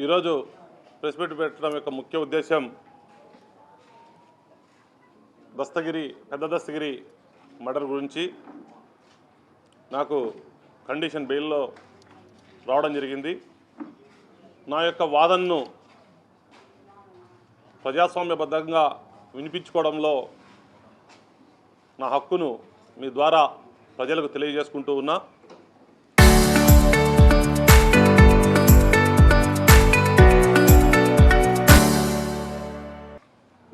ఈరోజు press meet పెట్టడం యొక్క ముఖ్య ఉద్దేశం పెద్ద దస్తగిరి మర్డర్ గురించి నాకు కండిషన్ బెయిల్లో రావడం జరిగింది. నా యొక్క వాదనను ప్రజాస్వామ్యబద్ధంగా వినిపించుకోవడంలో నా హక్కును మీ ద్వారా ప్రజలకు తెలియజేసుకుంటూ ఉన్నా.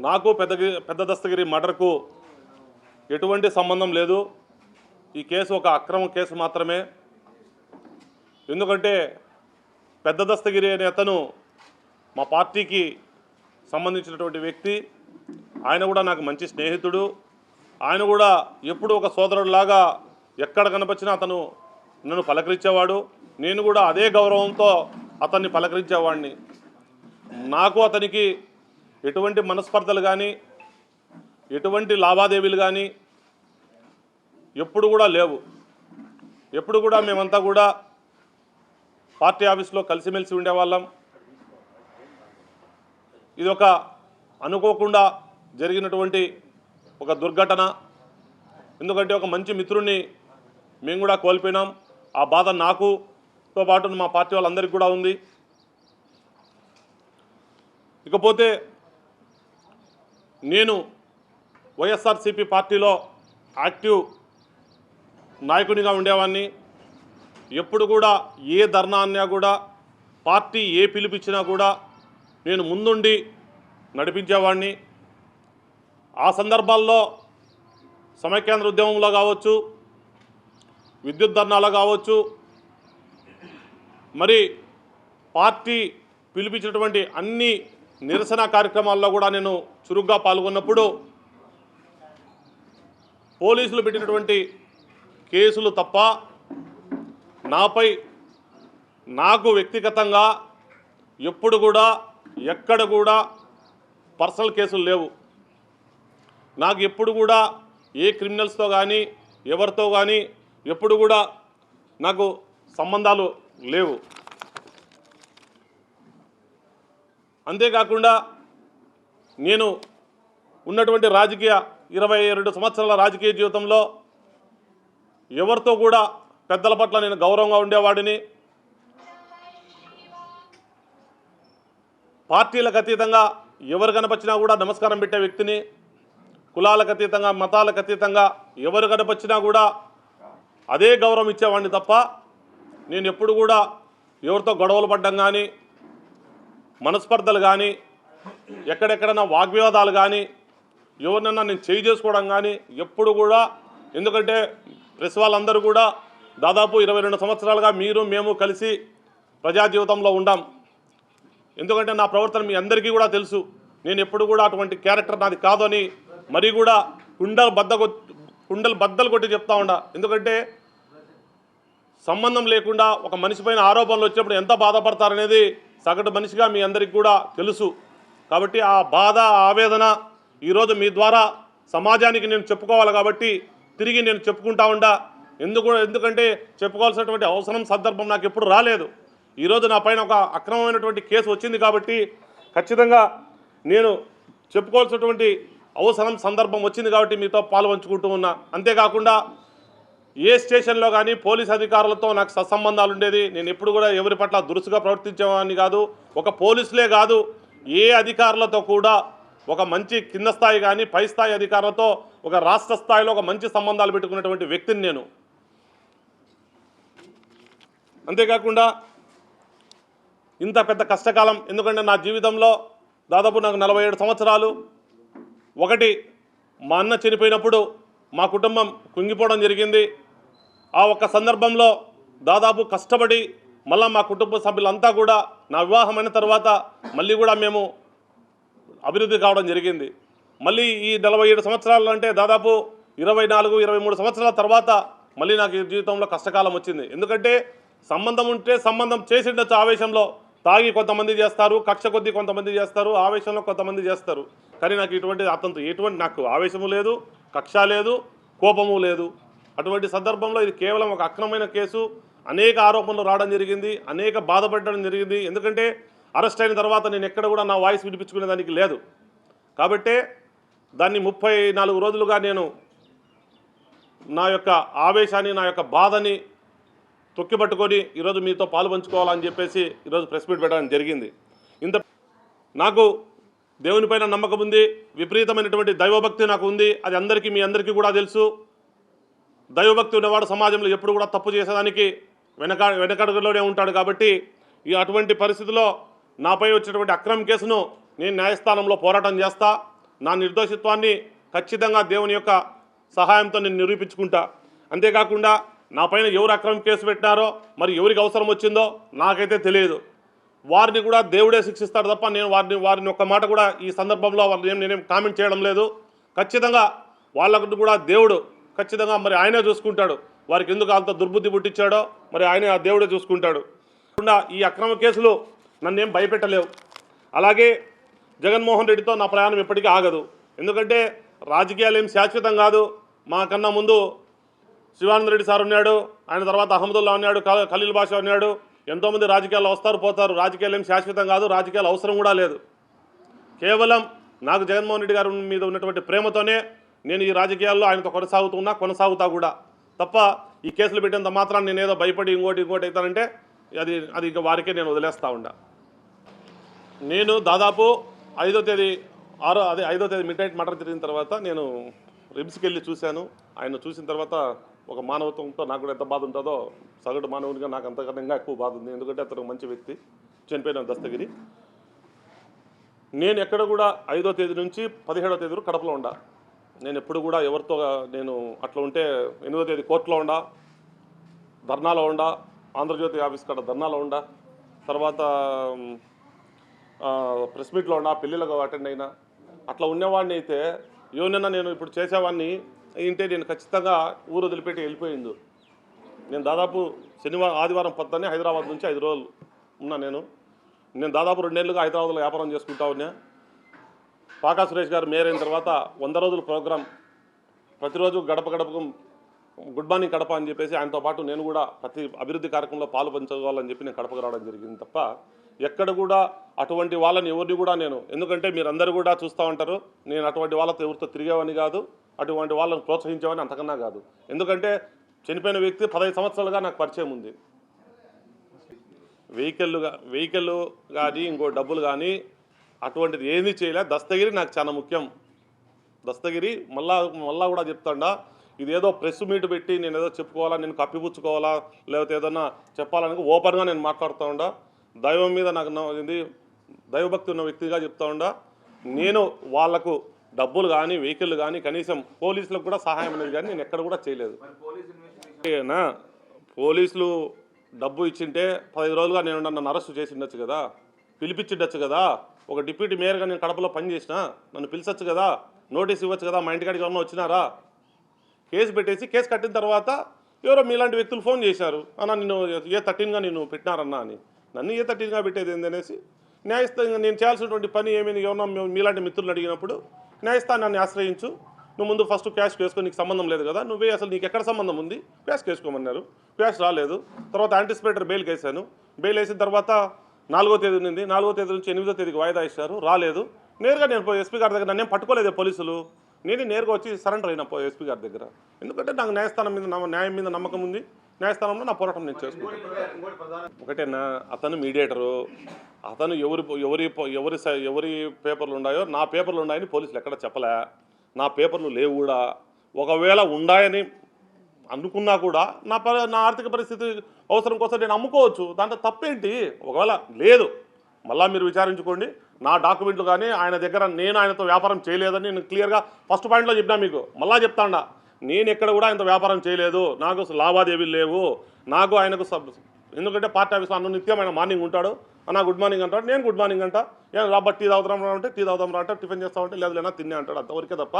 నాకు పెద్ద దస్తగిరి మర్డర్కు ఎటువంటి సంబంధం లేదు. ఈ కేసు ఒక అక్రమ కేసు మాత్రమే. ఎందుకంటే పెద్ద దస్తగిరి అనే అతను మా పార్టీకి సంబంధించినటువంటి వ్యక్తి. ఆయన కూడా నాకు మంచి స్నేహితుడు. ఆయన కూడా ఎప్పుడు ఒక సోదరుడిలాగా ఎక్కడ కనిపించినా అతను నన్ను పలకరించేవాడు. నేను కూడా అదే గౌరవంతో అతన్ని పలకరించేవాడిని. నాకు అతనికి ఎటువంటి మనస్పర్ధలు కానీ ఎటువంటి లావాదేవీలు కానీ ఎప్పుడు కూడా లేవు. ఎప్పుడు కూడా మేమంతా కూడా పార్టీ ఆఫీస్లో కలిసిమెలిసి ఉండేవాళ్ళం. ఇది ఒక అనుకోకుండా జరిగినటువంటి ఒక దుర్ఘటన. ఎందుకంటే ఒక మంచి మిత్రుడిని మేము కూడా కోల్పోయినాం. ఆ బాధ నాకుతో పాటు మా పార్టీ వాళ్ళందరికీ కూడా ఉంది. ఇకపోతే నేను వైఎస్ఆర్సీపీ పార్టీలో యాక్టివ్ నాయకునిగా ఉండేవాడిని. ఎప్పుడు కూడా ఏ ధర్నా అన్నా కూడా పార్టీ ఏ పిలిపించినా కూడా నేను ముందుండి నడిపించేవాడిని. ఆ సందర్భాల్లో సమైక్యాంధ్ర ఉద్యమంలో కావచ్చు, విద్యుత్ ధర్నాలో కావచ్చు, మరి పార్టీ పిలిపించినటువంటి అన్ని నిరసన కార్యక్రమాల్లో కూడా నేను చురుగ్గా పాల్గొన్నప్పుడు పోలీసులు పెట్టినటువంటి కేసులు తప్ప నాపై నాకు వ్యక్తిగతంగా ఎప్పుడు కూడా ఎక్కడ కూడా పర్సనల్ కేసులు లేవు. నాకు ఎప్పుడు కూడా ఏ క్రిమినల్స్తో కానీ ఎవరితో కానీ ఎప్పుడు కూడా నాకు సంబంధాలు లేవు. అంతేకాకుండా నేను ఉన్నటువంటి 22 సంవత్సరాల రాజకీయ జీవితంలో ఎవరితో కూడా పెద్దల పట్ల నేను గౌరవంగా ఉండేవాడిని. పార్టీలకు అతీతంగా ఎవరు కనపచ్చినా కూడా నమస్కారం పెట్టే వ్యక్తిని. కులాలకు అతీతంగా మతాలకు అతీతంగా ఎవరు కనపచ్చినా కూడా అదే గౌరవం ఇచ్చేవాడిని తప్ప నేను ఎప్పుడు కూడా ఎవరితో గొడవలు పడ్డం కానీ, మనస్పర్ధలు కానీ, ఎక్కడెక్కడన్నా వాగ్వివాదాలు కానీ, ఎవరినన్నా నేను చేయి చేసుకోవడం కానీ ఎప్పుడు కూడా. ఎందుకంటే ప్రెస్ వాళ్ళందరూ కూడా దాదాపు 22 సంవత్సరాలుగా మేము కలిసి ప్రజా జీవితంలో ఉండాం. ఎందుకంటే నా ప్రవర్తన మీ అందరికీ కూడా తెలుసు. నేను ఎప్పుడు కూడా అటువంటి క్యారెక్టర్ నాది కాదని మరీ కూడా కుండలు బద్దలు కొట్టి చెప్తా ఉండా. ఎందుకంటే సంబంధం లేకుండా ఒక మనిషి పైన ఆరోపణలు వచ్చినప్పుడు ఎంత బాధపడతారనేది సగటు మనిషిగా మీ అందరికీ కూడా తెలుసు. కాబట్టి ఆ బాధ, ఆవేదన ఈరోజు మీ ద్వారా సమాజానికి నేను చెప్పుకోవాలి కాబట్టి తిరిగి నేను చెప్పుకుంటా ఉండా. ఎందుకంటే చెప్పుకోవాల్సినటువంటి అవసరం, సందర్భం నాకు ఎప్పుడు రాలేదు. ఈరోజు నా పైన ఒక అక్రమమైనటువంటి కేసు వచ్చింది కాబట్టి ఖచ్చితంగా నేను చెప్పుకోవాల్సినటువంటి అవసరం, సందర్భం వచ్చింది కాబట్టి మీతో పాల్పంచుకుంటూ ఉన్నా. అంతేకాకుండా ఏ స్టేషన్లో కానీ పోలీస్ అధికారులతో నాకు సత్సంబంధాలు ఉండేది. నేను ఎప్పుడు కూడా ఎవరి పట్ల దురుసుగా ప్రవర్తించేవాడిని కాదు. ఒక పోలీసులే కాదు, ఏ అధికారులతో కూడా ఒక మంచి కింద స్థాయి కానీ పై స్థాయి అధికారులతో ఒక రాష్ట్ర స్థాయిలో ఒక మంచి సంబంధాలు పెట్టుకున్నటువంటి వ్యక్తిని నేను. అంతేకాకుండా ఇంత పెద్ద కష్టకాలం, ఎందుకంటే నా జీవితంలో దాదాపు నాకు 47 సంవత్సరాలు. ఒకటి, మా అన్న చనిపోయినప్పుడు మా కుటుంబం కుంగిపోవడం జరిగింది. ఆ ఒక్క సందర్భంలో దాదాపు కష్టపడి మళ్ళీ మా కుటుంబ సభ్యులంతా కూడా నా వివాహమైన తర్వాత మళ్ళీ కూడా మేము అభివృద్ధి కావడం జరిగింది. మళ్ళీ ఈ 47 సంవత్సరాలు అంటే దాదాపు 24-23 సంవత్సరాల తర్వాత మళ్ళీ నాకు ఈ జీవితంలో కష్టకాలం వచ్చింది. ఎందుకంటే సంబంధం ఉంటే సంబంధం చేసి ఉండొచ్చు. ఆవేశంలో తాగి కొంతమంది చేస్తారు, కక్ష కొద్దీ కొంతమంది చేస్తారు, ఆవేశంలో కొంతమంది చేస్తారు. కానీ నాకు అతనితో ఎటువంటి నాకు ఆవేశము లేదు, కక్ష లేదు, కోపము లేదు. అటువంటి సందర్భంలో ఇది కేవలం ఒక అక్రమమైన కేసు. అనేక ఆరోపణలు రావడం జరిగింది, అనేక బాధపడడం జరిగింది. ఎందుకంటే అరెస్ట్ అయిన తర్వాత నేను ఎక్కడ కూడా నా వాయిస్ వినిపించుకునేదానికి లేదు. కాబట్టే దాన్ని 34 రోజులుగా నేను నా యొక్క ఆవేశాన్ని, నా యొక్క బాధని తొక్కిపట్టుకొని ఈరోజు మీతో పాలు పంచుకోవాలని చెప్పేసి ఈరోజు ప్రెస్ మీట్ పెట్టడం జరిగింది. నాకు దేవునిపైన నమ్మకం ఉంది, విపరీతమైనటువంటి దైవభక్తి నాకు ఉంది. అది మీ అందరికీ కూడా తెలుసు. దైవభక్తి ఉన్నవాడు సమాజంలో ఎప్పుడు కూడా తప్పు చేసేదానికి వెనకడుగులోనే ఉంటాడు. కాబట్టి అటువంటి పరిస్థితిలో నాపై వచ్చినటువంటి అక్రమ కేసును నేను న్యాయస్థానంలో పోరాటం చేస్తా. నా నిర్దోషిత్వాన్ని ఖచ్చితంగా దేవుని యొక్క సహాయంతో నేను నిరూపించుకుంటా. అంతేకాకుండా నా పైన ఎవరు అక్రమ కేసు పెట్టినారో, మరి ఎవరికి అవసరం వచ్చిందో నాకైతే తెలియదు. వారిని కూడా దేవుడే శిక్షిస్తాడు తప్ప నేను వారిని ఒక్క మాట కూడా ఈ సందర్భంలో నేనేం కామెంట్ చేయడం లేదు. ఖచ్చితంగా వాళ్ళకు కూడా దేవుడు ఖచ్చితంగా మరి ఆయనే చూసుకుంటాడు. వారికి ఎందుకు అంత దుర్బుద్ధి పుట్టించాడో మరి ఆయనే ఆ దేవుడే చూసుకుంటాడు. ఈ అక్రమ కేసులు నన్నేం భయపెట్టలేవు. అలాగే జగన్మోహన్ రెడ్డితో నా ప్రయాణం ఎప్పటికీ ఆగదు. ఎందుకంటే రాజకీయాలు ఏం శాశ్వతం కాదు. మాకన్నా ముందు శివానంద రెడ్డి సార్ ఉన్నాడు, ఆయన తర్వాత అహ్మదుల్లా ఉన్నాడు, ఖలీల్ బాషా ఉన్నాడు. ఎంతోమంది రాజకీయాల్లో వస్తారు పోతారు. రాజకీయాలు ఏం శాశ్వతం కాదు, రాజకీయాలు అవసరం కూడా లేదు. కేవలం నాకు జగన్మోహన్ రెడ్డి గారి మీద ఉన్నటువంటి ప్రేమతోనే నేను ఈ రాజకీయాల్లో ఆయనతో కొనసాగుతా కూడా తప్ప ఈ కేసులు పెట్టేంత మాత్రాన్ని నేను ఏదో భయపడి ఇంకోటి అవుతానంటే అది ఇక వారికే నేను వదిలేస్తూ ఉండా. నేను దాదాపు 5వ తేదీ మిడ్ నైట్ మర్డర్ జరిగిన తర్వాత నేను రిమ్స్కి వెళ్ళి చూశాను. ఆయన చూసిన తర్వాత ఒక మానవత్వంతో నాకు కూడా ఎంత బాధ ఉంటుందో సగటు మానవునిగా నాకు అంతకన్నా ఎక్కువ బాధ ఉంది. ఎందుకంటే అతను మంచి వ్యక్తి, చనిపోయిన దస్తగిరి. నేను ఎక్కడ కూడా 5వ తేదీ నుంచి 17వ తేదీ కడపలో ఉండా. నేను ఎప్పుడు కూడా ఎవరితో నేను అట్లా ఉంటే 8వ తేదీ కోర్టులో ఉండా, ధర్నాలో ఉండా, ఆంధ్రజ్యోతి ఆఫీస్ కాడ ధర్నాలో ఉండా, తర్వాత ప్రెస్ మీట్లో ఉన్నా, పెళ్ళిళ్ళకు అటెండ్ అయినా. అట్లా ఉండేవాడిని అయితే ఏమన్నా నేను ఇప్పుడు చేసేవాడిని అయింటే నేను ఖచ్చితంగా ఊరు వదిలిపెట్టి వెళ్ళిపోయింది. నేను దాదాపు ఆదివారం పొద్దున్నే హైదరాబాద్ నుంచి 5 రోజులు ఉన్నా. నేను దాదాపు 2 నెలలుగా హైదరాబాద్లో వ్యాపారం చేసుకుంటా ఉన్నా. పాకా సురేష్ గారు మేయర్ అయిన తర్వాత 100 రోజుల ప్రోగ్రాం ప్రతిరోజు గడప గడపకు గుడ్ మార్నింగ్ కడప అని చెప్పేసి ఆయనతో పాటు నేను కూడా ప్రతి అభివృద్ధి కార్యక్రమంలో పాలు పంచుకోవాలని చెప్పి నేను కడపకు రావడం జరిగింది తప్ప ఎక్కడ కూడా అటువంటి వాళ్ళని ఎవరిని కూడా నేను, ఎందుకంటే మీరందరూ కూడా చూస్తూ ఉంటారు, నేను అటువంటి వాళ్ళతో ఎవరితో తిరిగేవాని కాదు, అటువంటి వాళ్ళని ప్రోత్సహించేవాని అంతకన్నా కాదు. ఎందుకంటే చనిపోయిన వ్యక్తి 15 సంవత్సరాలుగా నాకు పరిచయం ఉంది. వెహికల్ కానీ ఇంకో డబ్బులు కానీ అటువంటిది ఏమీ చేయలే. దస్తగిరి నాకు చాలా ముఖ్యం. దస్తగిరి మళ్ళా కూడా చెప్తాడా, ఇదేదో ప్రెస్ మీట్ పెట్టి నేను ఏదో చెప్పుకోవాలా, నేను కప్పిపుచ్చుకోవాలా, లేకపోతే ఏదన్నా చెప్పాలని ఓపెన్గా నేను మాట్లాడుతూ ఉండా. దైవం మీద నాకు దైవభక్తి ఉన్న వ్యక్తిగా చెప్తా ఉండా. నేను వాళ్లకు డబ్బులు కానీ వెహికల్ కానీ కనీసం పోలీసులకు కూడా సహాయం అనేది కానీ నేను ఎక్కడ కూడా చేయలేదు. పోలీసులు డబ్బు ఇచ్చింటే 15 రోజులుగా నేను నన్ను అరెస్ట్ చేసి ఉండొచ్చు కదా, పిలిపించిండొచ్చు కదా. ఒక డిప్యూటీ మేయర్గా నేను కడపలో పనిచేసిన, నన్ను పిలిచొచ్చు కదా, నోటీస్ ఇవ్వచ్చు కదా. మా ఇంటికాడికి ఎవరన్నా వచ్చినారా? కేసు పెట్టేసి కేసు కట్టిన తర్వాత ఎవరో మీలాంటి వ్యక్తులు ఫోన్ చేశారు, అన్న నేను A13గా నేను పెట్టినారన్నా అని. నన్ను A13గా పెట్టేది ఏందనేసి న్యాయస్థానంగా నేను చేయాల్సినటువంటి పని ఏమైనా ఎవరన్నా మీలాంటి మిత్రులు అడిగినప్పుడు న్యాయస్థానాన్ని ఆశ్రయించు, నువ్వు ముందు ఫస్ట్ క్యాష్ వేసుకో, నీకు సంబంధం లేదు కదా, నువ్వే అసలు నీకు ఎక్కడ సంబంధం ఉంది, క్యాష్ వేసుకోమన్నారు. క్యాష్ రాలేదు. తర్వాత యాంటిసిపేటర్ బెయిల్కి వేసాను. బెయిల్ వేసిన తర్వాత 4వ తేదీ ఉంది. 4వ తేదీ నుంచి 8వ తేదీకి వాయిదా ఇచ్చారు, రాలేదు. నేరుగా నేను ఎస్పీ గారి దగ్గర నన్నేం పట్టుకోలేదే పోలీసులు, నేనే నేరుగా వచ్చి సరెండర్ అయినా ఎస్పీ గారి దగ్గర. ఎందుకంటే నాకు న్యాయం మీద నమ్మకం ఉంది. న్యాయస్థానంలో నా పోరాటం నేను చేసుకుంటాను. ఒకటేనా, అతను మీడియేటరు, అతను ఎవరి పేపర్లు ఉన్నాయో నా పేపర్లు ఉన్నాయని పోలీసులు ఎక్కడ చెప్పలే. నా పేపర్లు లేవు కూడా. ఒకవేళ ఉన్నాయని అనుకున్నా కూడా నా ఆర్థిక పరిస్థితి అవసరం కోసం నేను అమ్ముకోవచ్చు, దాంట్లో తప్పేంటి? ఒకవేళ లేదు, మళ్ళీ మీరు విచారించుకోండి. నా డాక్యుమెంట్లు కానీ ఆయన దగ్గర నేను ఆయనతో వ్యాపారం చేయలేదని నేను క్లియర్గా ఫస్ట్ పాయింట్లో చెప్పినా మీకు. మళ్ళీ చెప్తాడా, నేను ఎక్కడ కూడా ఆయనతో వ్యాపారం చేయలేదు, నాకు లావాదేవీలు లేవు. నాకు ఆయనకు ఎందుకంటే పార్టీ ఆఫీస్లో అన్న నిత్యం ఆయన మార్నింగ్ ఉంటాడు, అన్న గుడ్ మార్నింగ్ అంటాడు, నేను గుడ్ మార్నింగ్ అంటా. ఏం రాబట్టి టీ తాగుతాం అంటే టీ తాగుతాం రా అంటే, టిఫిన్ చేస్తామంటే లేదు లేనా తినే అంటాడు. అంతవరకే తప్ప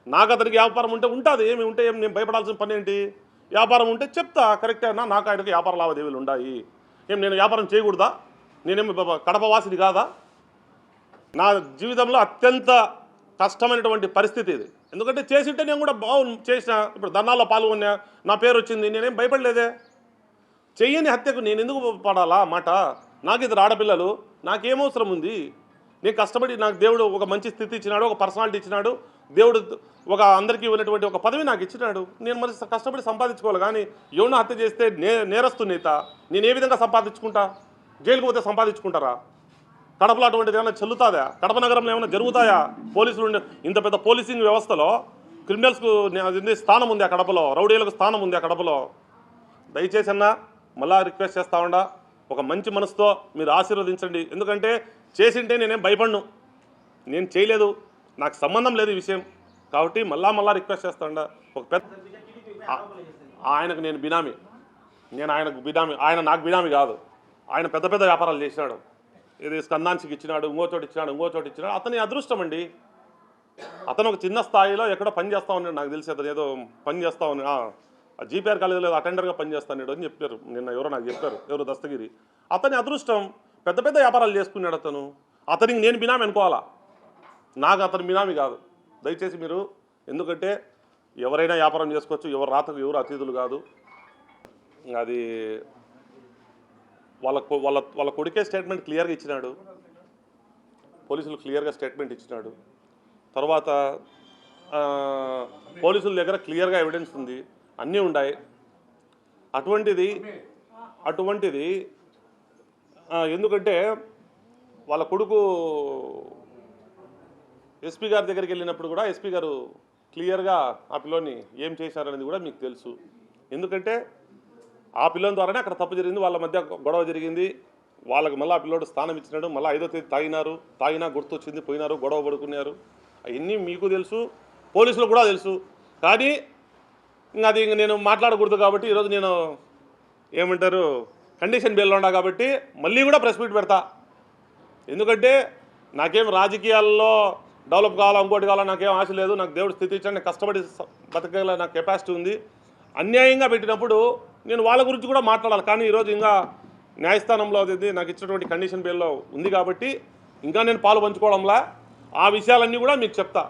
నాకు అతనికి వ్యాపారం ఉంటే ఉంటుంది, ఏమి ఉంటే ఏం నేను భయపడాల్సిన పని ఏంటి? వ్యాపారం ఉంటే చెప్తా, కరెక్టే అన్నా, నాకు ఆయనకు వ్యాపార లావాదేవీలు ఉన్నాయి. ఏం నేను వ్యాపారం చేయకూడదా? నేనేమి కడప వాసిని కాదా? నా జీవితంలో అత్యంత కష్టమైనటువంటి పరిస్థితి ఇది. ఎందుకంటే చేసింటే నేను కూడా చేసిన, ఇప్పుడు ధర్నాల్లో పాల్గొన్నా, నా పేరు వచ్చింది, నేనేం భయపడలేదే. చెయ్యని హత్యకు నేను ఎందుకు పడాలా మాట? నాకు ఇద్దరు ఆడపిల్లలు, నాకేమవసరం ఉంది? నేను కష్టపడి నాకు దేవుడు ఒక మంచి స్థితి ఇచ్చినాడు, ఒక పర్సనాలిటీ ఇచ్చినాడు, దేవుడు ఒక అందరికీ ఉన్నటువంటి ఒక పదవి నాకు ఇచ్చినాడు. నేను మరి కష్టపడి సంపాదించుకోవాలి. కానీ ఎవరినో హత్య చేస్తే నేరస్తున్నీత నేను ఏ విధంగా సంపాదించుకుంటా? జైలుకు పోతే సంపాదించుకుంటారా? కడపలో అటువంటిది ఏమైనా చెల్లుతుందా? కడప నగరంలో ఏమైనా జరుగుతాయా? పోలీసులు ఇంత పెద్ద పోలీసింగ్ వ్యవస్థలో క్రిమినల్స్కు స్థానం ఉంది ఆ కడపలో, రౌడీలకు స్థానం ఉంది ఆ కడపలో. దయచేసి అన్న మళ్ళా రిక్వెస్ట్ చేస్తా ఉండా, ఒక మంచి మనసుతో మీరు ఆశీర్వదించండి. ఎందుకంటే చేసింటే నేనేం భయపడను, నేను చేయలేదు, నాకు సంబంధం లేదు ఈ విషయం. కాబట్టి మళ్ళా రిక్వెస్ట్ చేస్తా ఉండా. ఒక పెద్ద ఆయనకు నేను బినామీ, నేను ఆయనకు బినామీ, ఆయన నాకు బినామీ కాదు. ఆయన పెద్ద పెద్ద వ్యాపారాలు చేసినాడు, ఇది స్కందాన్సికి ఇచ్చినాడు, ఇంకో చోటు ఇచ్చినాడు. అతని అదృష్టం అండి. అతను ఒక చిన్న స్థాయిలో ఎక్కడో పని చేస్తా ఉన్నాడు, నాకు తెలిసి అతను ఏదో పని చేస్తా ఉన్నాడు, జీపీఆర్ కాలేజీలో అటెండర్గా పనిచేస్తాడు అని చెప్పారు నిన్న, ఎవరో నాకు చెప్పారు, ఎవరు దస్తగిరి. అతని అదృష్టం, పెద్ద పెద్ద వ్యాపారాలు చేసుకున్నాడు అతను. అతనికి నేను బినామీ అనుకోవాలా, నాకు అతని బినామీ కాదు. దయచేసి మీరు, ఎందుకంటే ఎవరైనా వ్యాపారం చేసుకోవచ్చు, ఎవరు రాతకు ఎవరు అతిథులు కాదు. అది వాళ్ళ కొడుకే స్టేట్మెంట్ క్లియర్గా ఇచ్చినాడు, పోలీసులు క్లియర్గా స్టేట్మెంట్ ఇచ్చినాడు. తర్వాత పోలీసుల దగ్గర క్లియర్గా ఎవిడెన్స్ ఉంది, అన్నీ ఉన్నాయి. అటువంటిది ఎందుకంటే వాళ్ళ కొడుకు ఎస్పీ గారి దగ్గరికి వెళ్ళినప్పుడు కూడా ఎస్పీ గారు క్లియర్గా ఆ పిల్లోని ఏం చేశారనేది కూడా మీకు తెలుసు. ఎందుకంటే ఆ పిల్లని ద్వారానే అక్కడ తప్పు జరిగింది, వాళ్ళ మధ్య గొడవ జరిగింది. వాళ్ళకి మళ్ళీ ఆ పిల్లోడు స్థానం ఇచ్చినాడు, మళ్ళీ 5వ తేదీ తాగినా గుర్తొచ్చింది, పోయినారు, గొడవ పడుకున్నారు. అవన్నీ మీకు తెలుసు, పోలీసులకు కూడా తెలుసు. కానీ అది నేను మాట్లాడకూడదు కాబట్టి ఈరోజు నేను ఏమంటారు కండిషన్ బెయిల్లో ఉన్నా కాబట్టి మళ్ళీ కూడా ప్రెస్ మీట్ పెడతా. ఎందుకంటే నాకేం రాజకీయాల్లో డెవలప్ కావాలా, ఇంకోటి కావాలా, నాకేం ఆశ లేదు. నాకు దేవుడు స్థితి ఇచ్చాడు, నేను కష్టపడి బతకగల నాకు కెపాసిటీ ఉంది. అన్యాయంగా పెట్టినప్పుడు నేను వాళ్ళ గురించి కూడా మాట్లాడాలి. కానీ ఈరోజు ఇంకా న్యాయస్థానంలో అది నాకు ఇచ్చినటువంటి కండిషన్ బెయిల్లో ఉంది కాబట్టి ఇంకా నేను పాలు పంచుకోవడంలా ఆ విషయాలన్నీ కూడా మీకు చెప్తా.